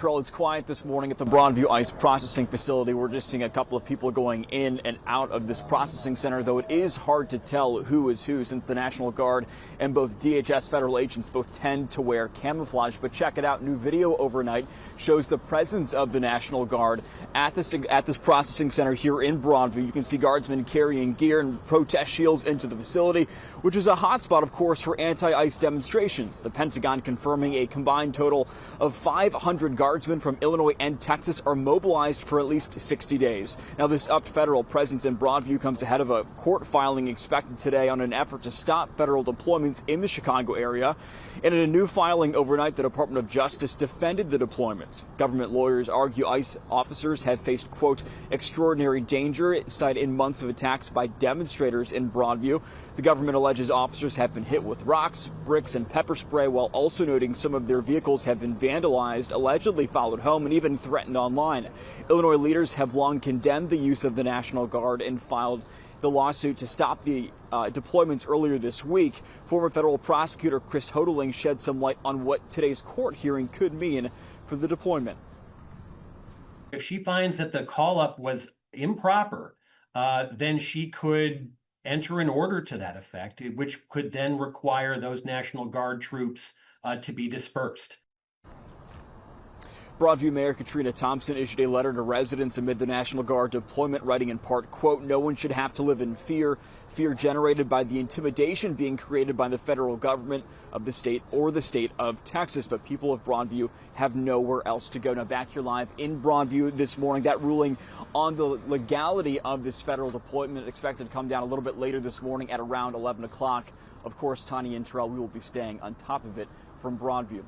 It's quiet this morning at the Broadview ICE processing facility. We're just seeing a couple of people going in and out of this processing center, though it is hard to tell who is who since the National Guard and both DHS federal agents both tend to wear camouflage. But check it out. New video overnight shows the presence of the National Guard at this processing center here in Broadview. You can see guardsmen carrying gear and protest shields into the facility, which is a hotspot, of course, for anti-ICE demonstrations. The Pentagon confirming a combined total of 500 guardsmen from Illinois and Texas are mobilized for at least 60 days. Now, this upped federal presence in Broadview comes ahead of a court filing expected today on an effort to stop federal deployments in the Chicago area. And in a new filing overnight, the Department of Justice defended the deployments. Government lawyers argue ICE officers have faced, quote, extraordinary danger, cited in months of attacks by demonstrators in Broadview. The government alleges officers have been hit with rocks, bricks, and pepper spray, while also noting some of their vehicles have been vandalized, allegedly followed home, and even threatened online. Illinois leaders have long condemned the use of the National Guard and filed the lawsuit to stop the deployments earlier this week. Former federal prosecutor Chris Hodeling shed some light on what today's court hearing could mean for the deployment. If she finds that the call-up was improper, then she could enter an order to that effect, which could then require those National Guard troops to be dispersed. Broadview Mayor Katrina Thompson issued a letter to residents amid the National Guard deployment, writing in part, quote, no one should have to live in fear generated by the intimidation being created by the federal government of the state or the state of Texas. But people of Broadview have nowhere else to go. Now, back here live in Broadview this morning, that ruling on the legality of this federal deployment expected to come down a little bit later this morning at around 11 o'clock. Of course, Tanya and Terrell, we will be staying on top of it from Broadview.